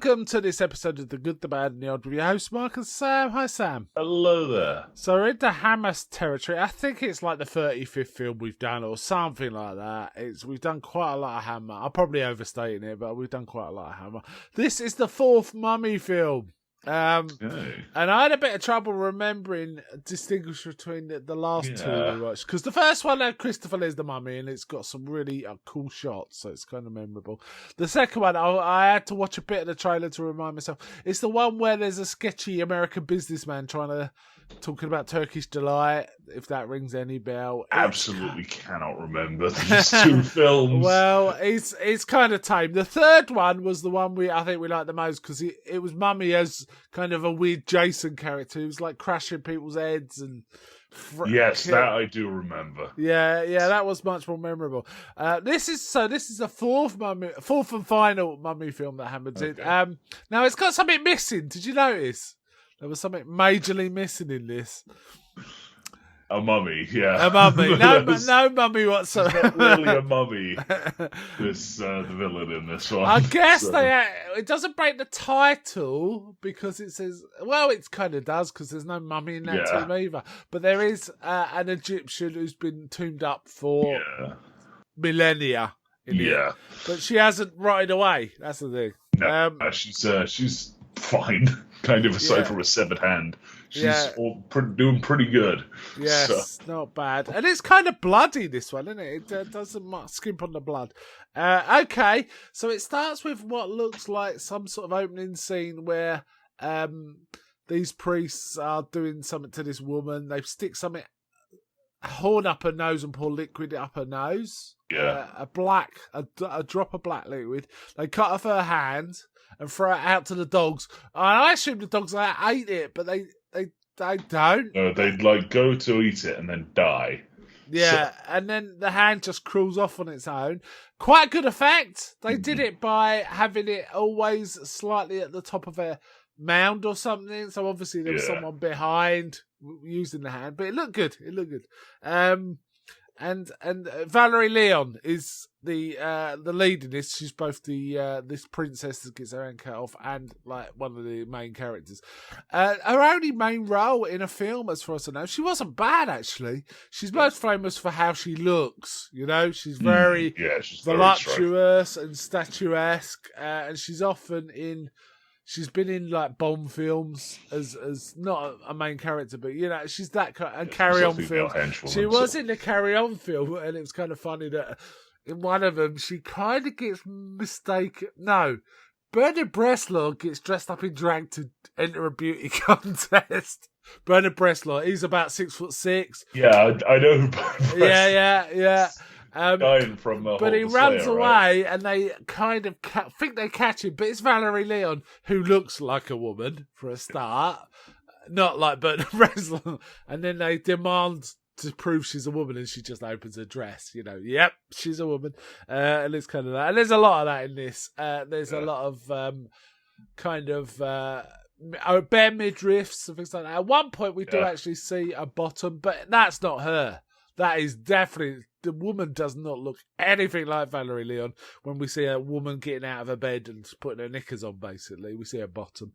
welcome to this episode of The Good, the Bad and the Odd with your host, Mark and Sam. Hi, Sam. Hello there. So we're into Hammer territory. I think it's like the 35th film we've done or something like that. We've done quite a lot of Hammer. I'm probably overstating it, but we've done quite a lot of Hammer. This is the fourth Mummy film. And I had a bit of trouble remembering distinguish between the last two we watched, because the first one had Christopher Lee's the Mummy and it's got some really cool shots, so it's kind of memorable. The second one, I had to watch a bit of the trailer to remind myself. It's the one where there's a sketchy American businessman talking about Turkish delight, if that rings any bell. Absolutely cannot remember these two films. Well, it's kind of tame. The third one was the one I think we liked the most, because it was Mummy as kind of a weird Jason character. He was like crashing people's heads and... Yes, that I do remember. Yeah, that was much more memorable. This is the fourth and final Mummy film that Hammer did. Now it's got something missing. Did you notice? There was something majorly missing in this. A mummy, yeah. A mummy. No mummy whatsoever. It's not really a mummy, the villain in this one. I guess it doesn't break the title because it says... Well, it kind of does because there's no mummy in that tomb either. But there is an Egyptian who's been tombed up for millennia. But she hasn't rotted away. That's the thing. No, she's fine. Kind of aside from a severed hand. She's doing pretty good. Yes, not bad. And it's kind of bloody, this one, isn't it? It doesn't skimp on the blood. Okay, so it starts with what looks like some sort of opening scene where these priests are doing something to this woman. They stick a horn up her nose and pour liquid up her nose. Yeah. A drop of black liquid. They cut off her hand and throw it out to the dogs. And I assume the dogs ate it, but they don't. No, they'd go to eat it and then die. Yeah, and then the hand just crawls off on its own. Quite a good effect. They did it by having it always slightly at the top of a mound or something. So obviously there was someone behind using the hand, but it looked good. And Valerie Leon is the lead in this. She's both this princess that gets her hand cut off and like one of the main characters. Her only main role in a film, as far as I know, she wasn't bad actually. She's most famous for how she looks. You know, she's very voluptuous and statuesque, and she's often in. She's been in like Bond films as not a main character, but you know she's that kind of Carry On film. She was in the Carry On film, and it was kind of funny that in one of them she kind of gets mistaken. No, Bernard Bresslaw gets dressed up in drag to enter a beauty contest. Bernard Bresslaw, he's about 6'6". Yeah, I know who Bernard Bresslaw. Yeah. But he runs away, and they kind of think they catch him. But it's Valerie Leon, who looks like a woman for a start, not like Bernard Bresslaw. And then they demand to prove she's a woman, and she just opens her dress. You know, yep, she's a woman, and it's kind of that. And there's a lot of that in this. There's a lot of bare midriffs and things like that. At one point, we do actually see a bottom, but that's not her. That is definitely... The woman does not look anything like Valerie Leon. When we see a woman getting out of her bed and putting her knickers on, basically, we see her bottom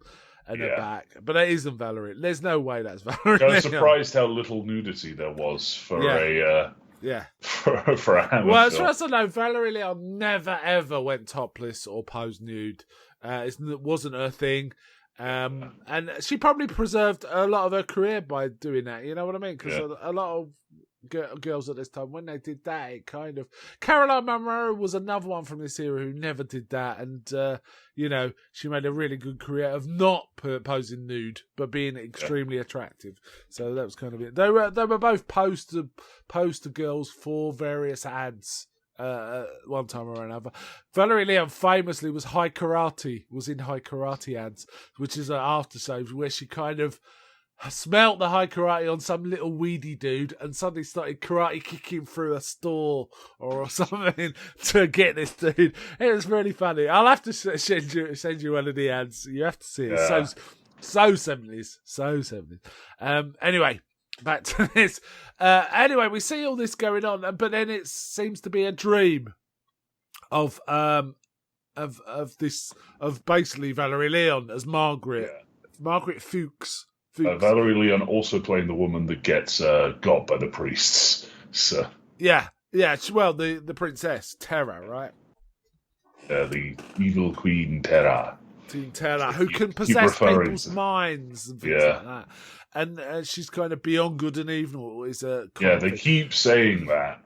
and her back. But that isn't Valerie. There's no way that's Valerie Leon. I'm surprised how little nudity there was for a Hammer Well, as film. far as I know, Valerie Leon never ever went topless or posed nude. It wasn't her thing. And she probably preserved a lot of her career by doing that. You know what I mean? Because a lot of girls at this time, when they did that, it kind of... Caroline Munro was another one from this era who never did that, and she made a really good career of not posing nude but being extremely attractive. So that was kind of it. They were both posed to girls for various ads one time or another. Valerie Leon famously was in High Karate ads, which is an aftershave where she kind of smelt the high karate on some little weedy dude and suddenly started karate kicking through a store or something to get this dude. It was really funny. I'll have to send you one of the ads. You have to see it. So 70s. So 70s. Anyway, back to this. Anyway, we see all this going on, but then it seems to be a dream of of basically Valerie Leon as Margaret. Yeah. Margaret Fuchs. Valerie Leon also playing the woman that gets got by the priests. So Yeah. Well, the princess Terra, right? The evil Queen Terra. Queen Terra, who can possess people's minds and things like that. And she's kind of beyond good and evil. Is a they keep saying that.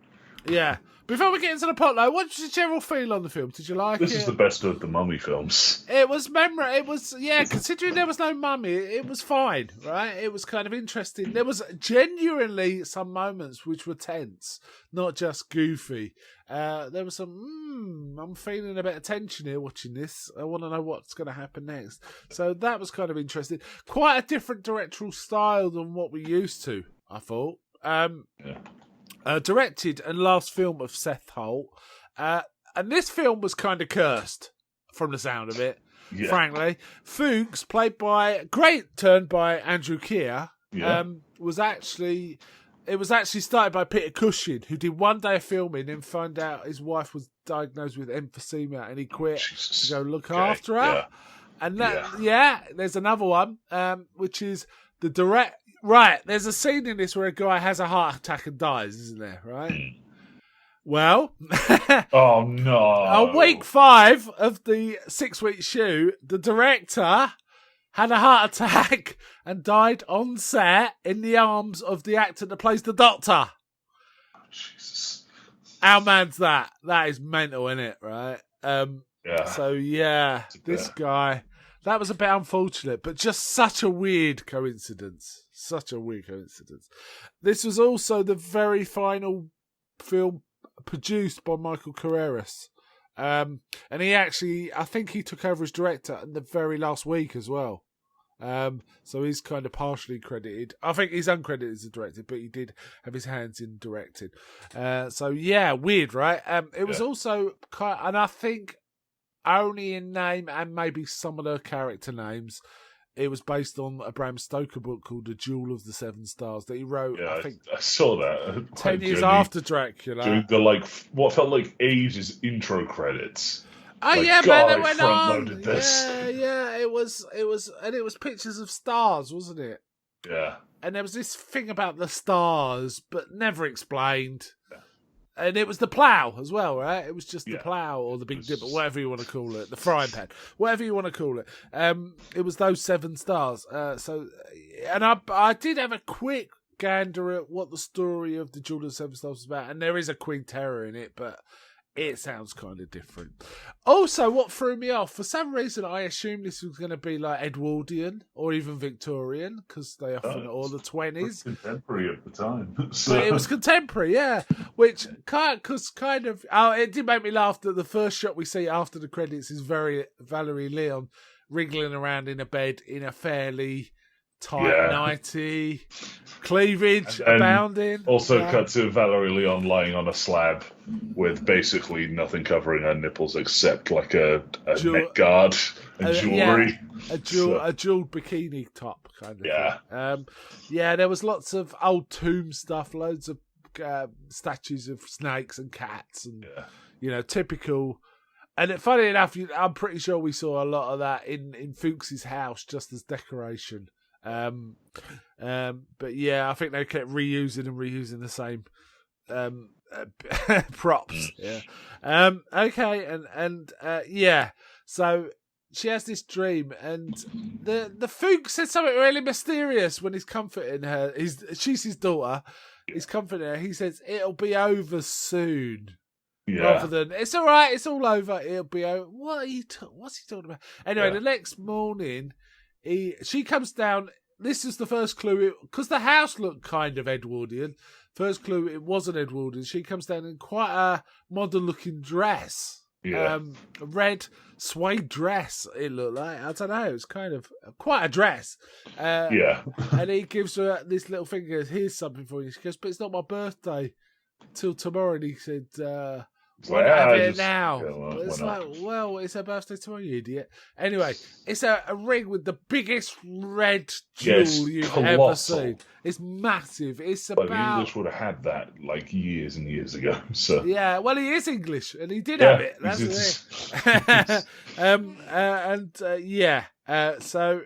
Yeah. Before we get into the plot, though, what did your general feel on the film? Did you like it? This is the best of the Mummy films. It was memorable. It was, considering there was no mummy, it was fine, right? It was kind of interesting. There was genuinely some moments which were tense, not just goofy. There was some, I'm feeling a bit of tension here watching this. I want to know what's going to happen next. So that was kind of interesting. Quite a different directorial style than what we're used to, I thought. Directed and last film of Seth Holt. And this film was kind of cursed from the sound of it, frankly. Fuchs, played by, great turn by Andrew Keir, was actually started by Peter Cushing, who did one day of filming and found out his wife was diagnosed with emphysema and he quit to go look after her. Yeah. And there's another one, which is the direct. Right, there's a scene in this where a guy has a heart attack and dies, isn't there? Right. Well, oh no! On week 5 of the 6-week shoot, the director had a heart attack and died on set in the arms of the actor that plays the Doctor. Jesus, how mad's that? That is mental, isn't it? Right? So this guy. That was a bit unfortunate, but just such a weird coincidence. This was also the very final film produced by Michael Carreras. And he actually, I think he took over as director in the very last week as well. So he's kind of partially credited. I think he's uncredited as a director, but he did have his hands in directing. Weird, right? It was also and I think only in name and maybe some of the character names, it was based on a Bram Stoker book called The Jewel of the Seven Stars that he wrote, I think, I saw that 10 years after Dracula. Doing the what felt like ages intro credits. Oh man, it went on. This. It was, and it was pictures of stars, wasn't it? Yeah. And there was this thing about the stars, but never explained. And it was the plough as well, right? It was just the plough or the big dipper, whatever you want to call it, the frying pan, whatever you want to call it. It was those 7 stars. And I did have a quick gander at what the story of the Jewel of the Seven Stars was about, and there is a Queen Terror in it, but it sounds kind of different. Also, what threw me off, for some reason, I assumed this was going to be like Edwardian or even Victorian, because they often are all the 20s. Contemporary at the time. But it was contemporary, which kind of... Oh, it did make me laugh that the first shot we see after the credits is Valerie Leon wriggling around in a bed in a fairly tight nighty, cleavage abounding. Also cut to Valerie Leon lying on a slab with basically nothing covering her nipples except like a neck guard and jewellery. A jewelled bikini top kind of thing. There was lots of old tomb stuff, loads of statues of snakes and cats and typical. And funny enough, I'm pretty sure we saw a lot of that in Fuchs's house just as decoration. But I think they kept reusing the same props. So she has this dream, and the Fuchs said something really mysterious when he's comforting her. She's his daughter. He's comforting her. He says it'll be over soon. Rather than it's all right, it's all over. It'll be over. What's he talking about? Anyway, the next morning. She comes down. This is the first clue, because the house looked kind of Edwardian. First clue, it wasn't Edwardian. She comes down in quite a modern-looking dress. A red suede dress, it looked like. I don't know, it was kind of quite a dress. And he gives her this little thing, he goes, here's something for you. She goes, but it's not my birthday till tomorrow. And he said, It's Want like, to have it just, now? yeah, well, It's why like, not? well, it's her birthday tomorrow, you idiot. Anyway, it's a ring with the biggest red Yes, jewel you've ever colossal. seen. It's massive. It's But the about English would have had that like years and years ago. So yeah. Well, he is English, and he did yeah, have it. That's the thing. Yeah. So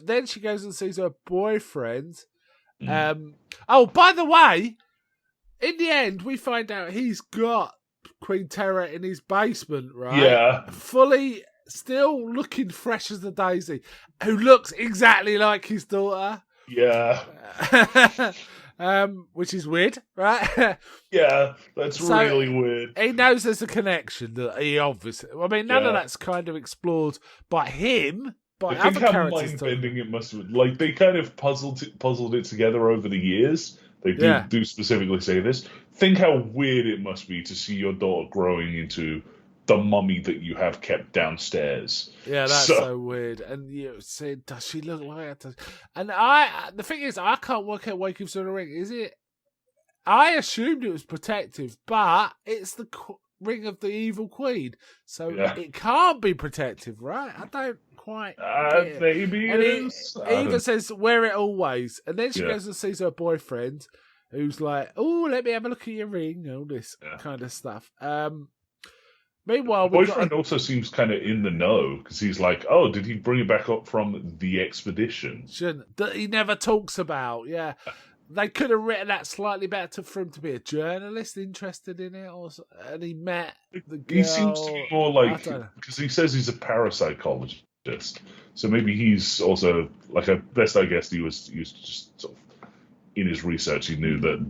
then she goes and sees her boyfriend. Oh, by the way, in the end, we find out he's got Queen Terra in his basement, right? Yeah. Fully, still looking fresh as a daisy, who looks exactly like his daughter. Yeah. Which is weird, right? Yeah, that's really weird. He knows there's a connection that he obviously. I mean, none of that's kind of explored by him. By I other think how characters, mind-bending it must have been. Like, they kind of puzzled it together over the years. They do specifically say this. Think how weird it must be to see your daughter growing into the mummy that you have kept downstairs. Yeah, that's so weird. And you say, does she look like that? And the thing is, I can't work out why he gives her a ring. Is it? I assumed it was protective, but it's the ring of the evil queen, so it can't be protective, right? I don't quite. Maybe it is. He even says, "Wear it always," and then she goes and sees her boyfriend, who's like, "Oh, let me have a look at your ring," all this kind of stuff. Meanwhile, the boyfriend also seems kind of in the know because he's like, "Oh, did he bring it back up from the expedition?" That he never talks about. Yeah. They could have written that slightly better for him to be a journalist interested in it, and he met the girl. He seems to be more like, because he says he's a parapsychologist, so maybe he's also like best I guess he was just sort of in his research he knew that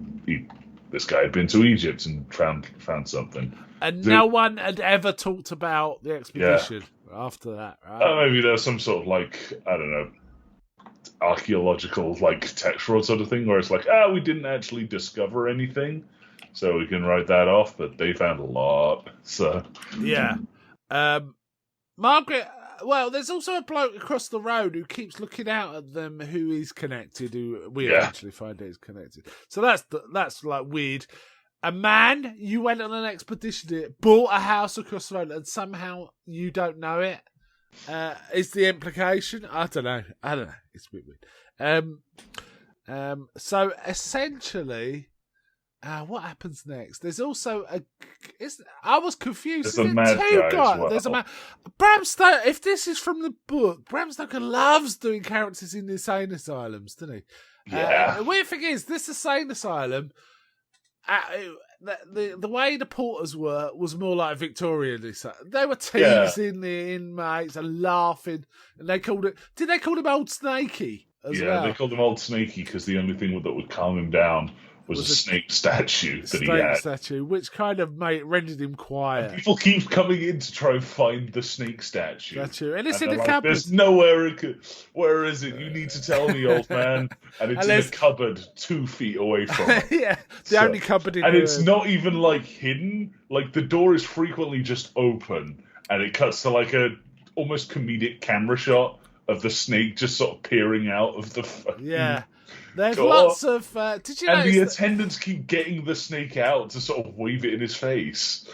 this guy had been to Egypt and found something, and no one had ever talked about the expedition after that, right? Maybe there's some sort of like, I don't know, archaeological like textual sort of thing where it's like, we didn't actually discover anything, so we can write that off, but they found a lot. So Margaret, well, there's also a bloke across the road who keeps looking out at them who is connected, who we eventually find out is connected. So that's like weird. A man, you went on an expedition, bought a house across the road, and somehow you don't know it. Is the implication? I don't know. It's a bit weird. So essentially, what happens next? There's also I was confused. There's a mad guy as well. There's a man. Bram Stoker. If this is from the book, Bram Stoker loves doing characters in insane asylums, doesn't he? Yeah. The weird thing is, this insane asylum. The way the porters were was more like Victorian. They were teasing the inmates and laughing, and they called it. Did they call him Old Snakey as well? Yeah, they called him Old Snakey because the only thing that would calm him down was a snake statue that he had. Statue, which kind of rendered him quiet. And people keep coming in to try and find the snake statue. And it's in a cupboard. There's nowhere it could. Where is it? You need to tell me, old man. And it's in a cupboard 2 feet away from it. Yeah, the only cupboard in it's not even like hidden. Like the door is frequently just open, and it cuts to like a almost comedic camera shot of the snake just sort of peering out of the. There's lots of. Did you notice? And the attendants keep getting the snake out to sort of wave it in his face.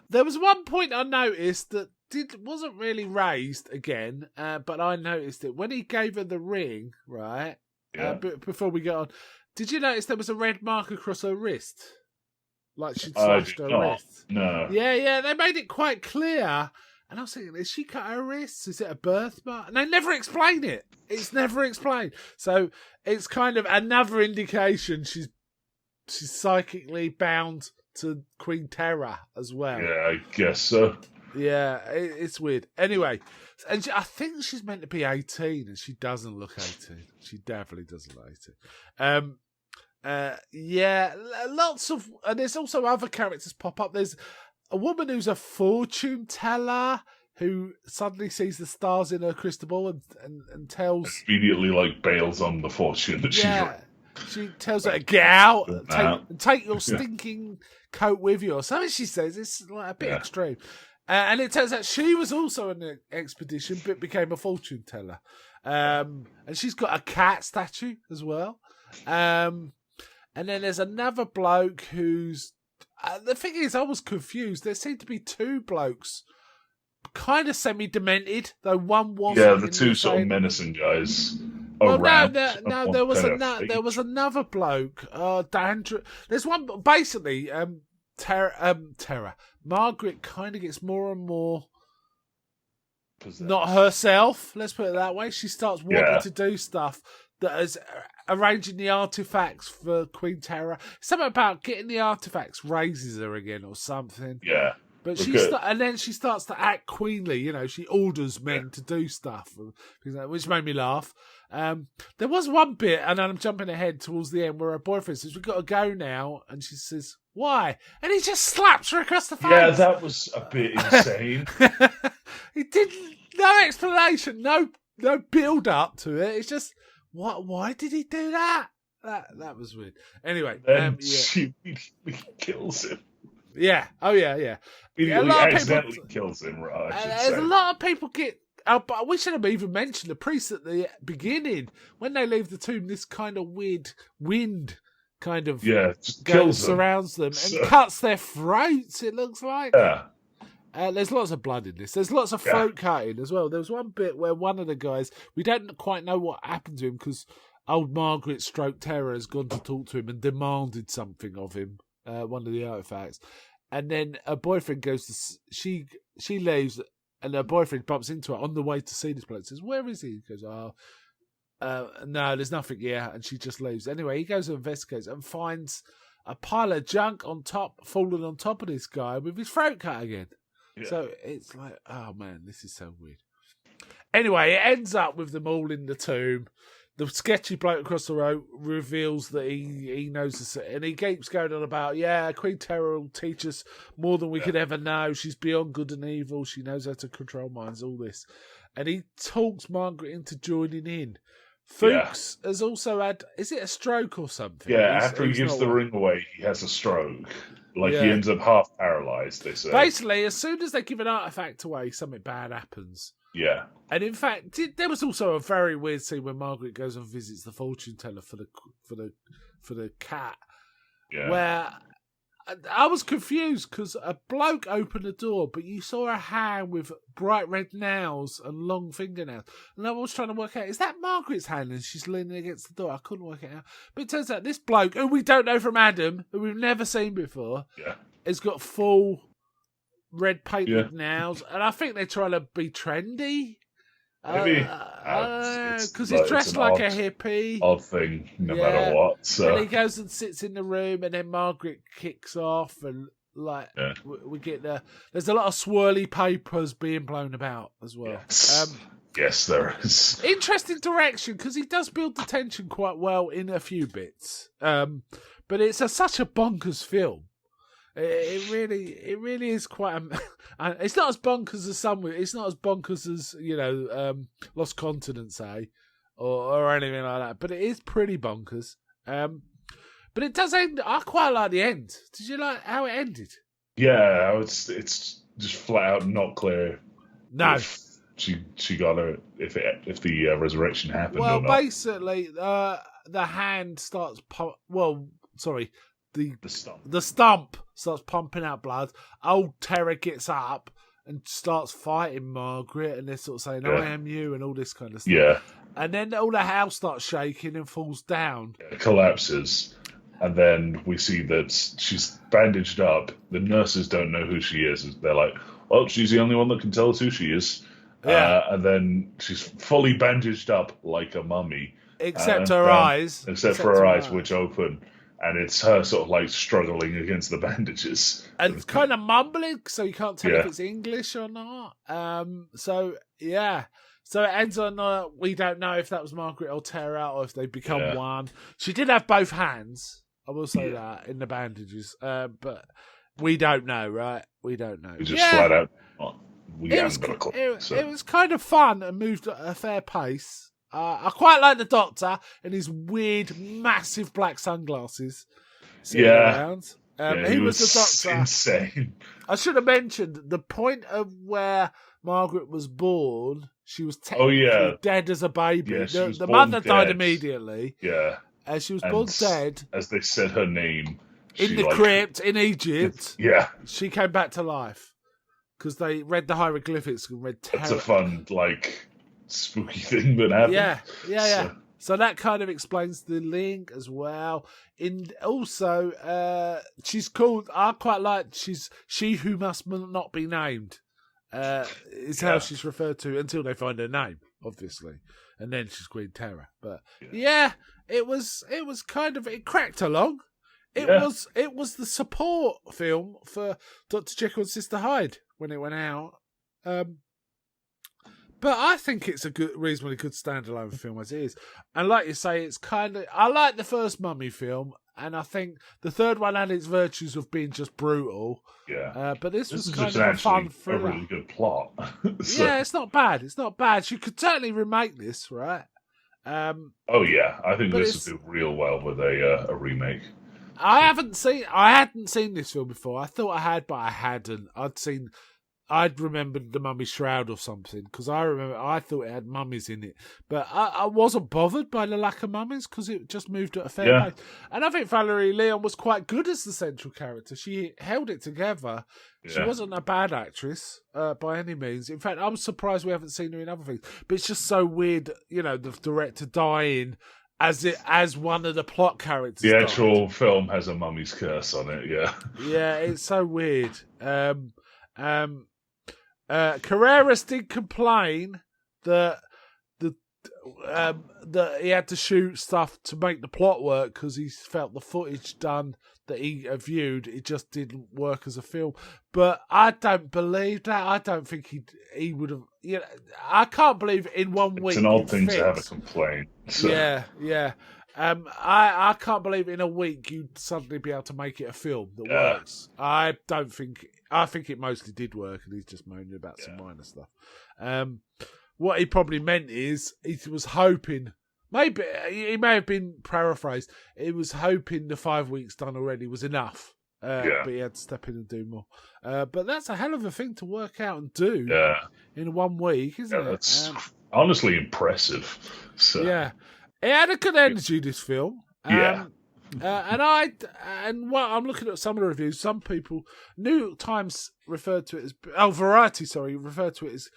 There was one point I noticed that wasn't really raised again, but I noticed it when he gave her the ring. Right. Yeah. Before we get on, did you notice there was a red mark across her wrist, like she'd slashed her wrist? No. Yeah. They made it quite clear. And I was thinking, is she cut her wrists? Is it a birthmark? And they never explain it. It's never explained. So it's kind of another indication she's psychically bound to Queen Terra as well. Yeah, I guess so. Yeah, it's weird. Anyway, and I think she's meant to be 18, and she doesn't look 18. She definitely doesn't look 18. Lots of... And there's also other characters pop up. There's a woman who's a fortune teller who suddenly sees the stars in her crystal ball and tells... Immediately, bails on the fortune that she's right. She tells her to get out, take your stinking coat with you, or something she says. It's like a bit extreme. And it turns out she was also on an expedition, but became a fortune teller. And she's got a cat statue as well. And then there's another bloke who's The thing is, I was confused. There seemed to be two blokes, kind of semi-demented, though one wasn't. Yeah, the two sort of menacing guys. Well, no, there was another bloke. There's one. Basically, Terra. Margaret kind of gets more and more not herself. Let's put it that way. She starts wanting to do stuff that is arranging the artifacts for Queen Terra. Something about getting the artifacts raises her again or something. Yeah. But and then she starts to act queenly. You know, she orders men to do stuff, which made me laugh. There was one bit, and I'm jumping ahead towards the end, where her boyfriend says, "We've got to go now," and she says, "Why?" And he just slaps her across the face. Yeah, that was a bit insane. He didn't. No explanation. No build up to it. It's just, what? Why did he do that? That was weird. Anyway, she kills him. Yeah. Oh yeah. He accidentally kills him, right? There's a lot of people get. But we should have even mentioned the priest at the beginning. When they leave the tomb, this kind of weird wind kind of surrounds them and cuts their throats, it looks like. Yeah. There's lots of blood in this. There's lots of throat cutting as well. There was one bit where one of the guys, we don't quite know what happened to him because old Margaret Stroke Terror has gone to talk to him and demanded something of him, one of the artifacts. And then her boyfriend goes to... She leaves... And her boyfriend bumps into her on the way to see this bloke. Says, "Where is he?" He goes, "No, there's nothing here." And she just leaves. Anyway, he goes and investigates and finds a pile of junk fallen on top of this guy with his throat cut again. Yeah. So it's like, oh man, this is so weird. Anyway, it ends up with them all in the tomb. The sketchy bloke across the road reveals that he knows this, and he keeps going on about, Queen Terror will teach us more than we could ever know. She's beyond good and evil. She knows how to control minds, all this. And he talks Margaret into joining in. Fuchs has also had, is it a stroke or something? Yeah, after he gives the ring away, he has a stroke. He ends up half paralysed, they say. Basically, as soon as they give an artifact away, something bad happens. Yeah. And in fact, there was also a very weird scene when Margaret goes and visits the fortune teller for the cat. Yeah. Where I was confused because a bloke opened the door, but you saw a hand with bright red nails and long fingernails. And I was trying to work out, is that Margaret's hand? And she's leaning against the door. I couldn't work it out. But it turns out this bloke, who we don't know from Adam, who we've never seen before, has got full red painted nails. And I think they're trying to be trendy. Maybe. Because he's dressed like a hippie. Odd thing, no matter what. So. And he goes and sits in the room, and then Margaret kicks off, and we get there's a lot of swirly papers being blown about as well. Yes, there is. Interesting direction, because he does build the tension quite well in a few bits. But it's such a bonkers film. It really is quite. It's not as bonkers as some. It's not as bonkers as Lost Continents, or anything like that. But it is pretty bonkers. But it does end. I quite like the end. Did you like how it ended? Yeah, it's just flat out not clear. No, if she got her if the resurrection happened. Well, or not. Basically, the hand starts. The stump starts pumping out blood. Old Terror gets up and starts fighting Margaret, and they're sort of saying, I am you, and all this kind of stuff. Yeah. And then all the house starts shaking and falls down. It collapses. And then we see that she's bandaged up. The nurses don't know who she is. They're like, well, she's the only one that can tell us who she is. Yeah. And then she's fully bandaged up like a mummy. Except her eyes. Except for her eyes, which open. And it's her sort of struggling against the bandages. And it's kind of mumbling, so you can't tell if it's English or not. So it ends on, we don't know if that was Margaret or Terra or if they become one. She did have both hands, I will say that, in the bandages. But we don't know, right? We don't know. We just flat out, we haven't got a clue. It was kind of fun and moved at a fair pace. I quite like the Doctor and his weird, massive black sunglasses. Around. He was the Doctor. Insane. I should have mentioned the point of where Margaret was born. She was technically dead as a baby. Yeah, the mother died immediately. Yeah. She was born dead. As they said her name, in the crypt in Egypt. Yeah, she came back to life because they read the hieroglyphics and read terror. That's a fun, spooky thing that happened. Yeah. So that kind of explains the link as well. Also, she's called. I quite like. She's she who must not be named. Is how she's referred to until they find her name, obviously, and then she's Queen Terror. But it was kind of, it cracked along. It was the support film for Dr. Jekyll and Sister Hyde when it went out. But I think it's a reasonably good standalone film as it is. And like you say, it's kind of... I like the first Mummy film, and I think the third one had its virtues of being just brutal. Yeah. But this was kind of a fun thriller. A really good plot. Yeah, it's not bad. It's not bad. You could certainly remake this, right? I think this would do real well with a remake. I hadn't seen this film before. I thought I had, but I hadn't. I'd remembered The Mummy's Shroud or something, because I thought it had mummies in it. But I wasn't bothered by the lack of mummies, because it just moved at a fair pace. And I think Valerie Leon was quite good as the central character. She held it together. Yeah. She wasn't a bad actress by any means. In fact, I'm surprised we haven't seen her in other things. But it's just so weird, the director dying as one of the plot characters. The actual film has a mummy's curse on it, yeah. Yeah, it's so weird. Carreras did complain that that he had to shoot stuff to make the plot work because he felt the footage done that he viewed, it just didn't work as a film. But I don't believe that. I don't think he would have. I can't believe in 1 week. It's an odd thing to have a complaint. So. Yeah. I can't believe in a week you'd suddenly be able to make it a film that works. I think it mostly did work, and he's just moaning about some minor stuff. What he probably meant is he was hoping, maybe he may have been paraphrased. He was hoping the 5 weeks done already was enough, but he had to step in and do more. But that's a hell of a thing to work out and do in 1 week, isn't it? That's honestly impressive. So. Yeah. It had a good energy, this film. And what I'm looking at some of the reviews, some people, New York Times Variety, referred to it as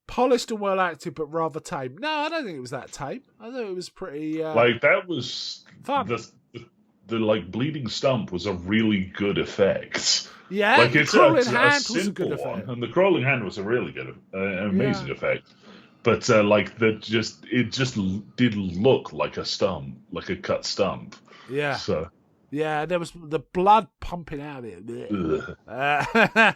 polished and well acted, but rather tame. No, I don't think it was that tame. I thought it was pretty that was fun. The bleeding stump was a really good effect. Yeah, the crawling hand was a good effect, and the crawling hand was a really good, amazing effect. But it just did look like a stump, like a cut stump. Yeah. So. Yeah, there was the blood pumping out of it. I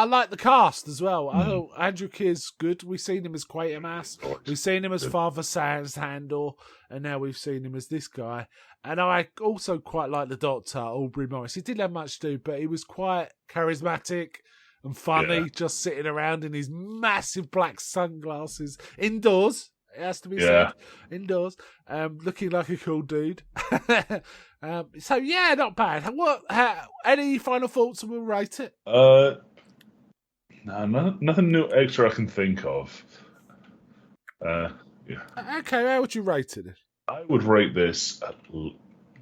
like the cast as well. I thought Andrew Keir's good. We've seen him as Quatermass. We've seen him as Father Sandor, and now we've seen him as this guy. And I also quite like the Doctor, Aubrey Morris. He didn't have much to do, but he was quite charismatic and funny, just sitting around in his massive black sunglasses indoors. It has to be said, indoors, looking like a cool dude. So not bad. Any final thoughts, and we'll rate it? No, nothing new extra I can think of. Okay, how would you rate it? I would rate this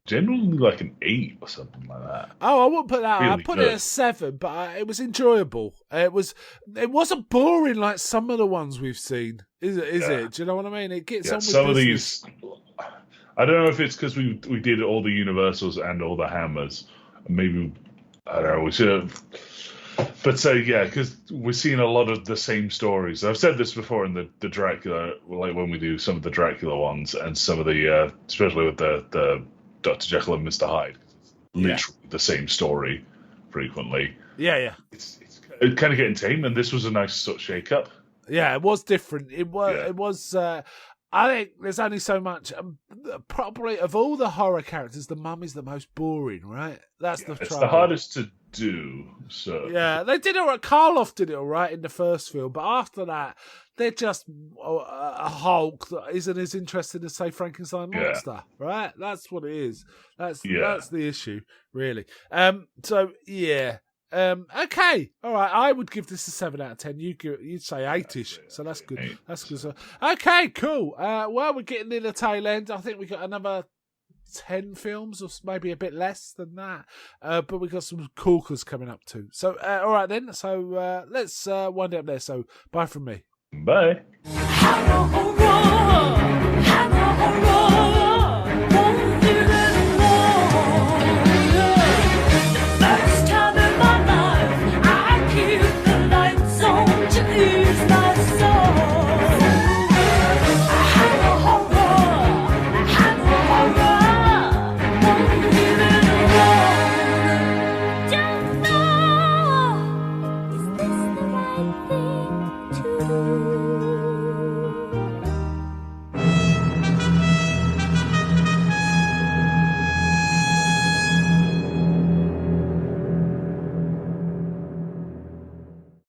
generally like an 8 or something like that. Oh, I wouldn't put that. Really I'd put it at 7, but it was enjoyable. It wasn't boring like some of the ones we've seen. Is it? Do you know what I mean? It gets on with some business. Of these. I don't know if it's because we did all the Universals and all the Hammers. Maybe I don't know. We should have. But because we're seeing a lot of the same stories. I've said this before in the Dracula, like when we do some of the Dracula ones and some of the, especially with the Dr. Jekyll and Mr. Hyde. Literally the same story frequently. Yeah. It's kind of getting tame, and this was a nice sort of shake-up. Yeah, it was different. It was. I think there's only so much. Probably of all the horror characters, the Mummy's the most boring, right? That's the trouble. It's the hardest to do. So they did it right. Karloff did it all right in the first film, but after that, they're just a Hulk that isn't as interesting as, say, Frankenstein Monster, right? That's what it is. That's the issue, really. Okay, all right. I would give this a 7 out of 10. You'd say 8ish, so that's good. 8. That's good. Okay, cool. Well, we're getting near the tail end. I think we got another 10 films, or maybe a bit less than that. But we've got some corkers coming up too. So, all right then. So let's wind it up there. So, bye from me. Bye.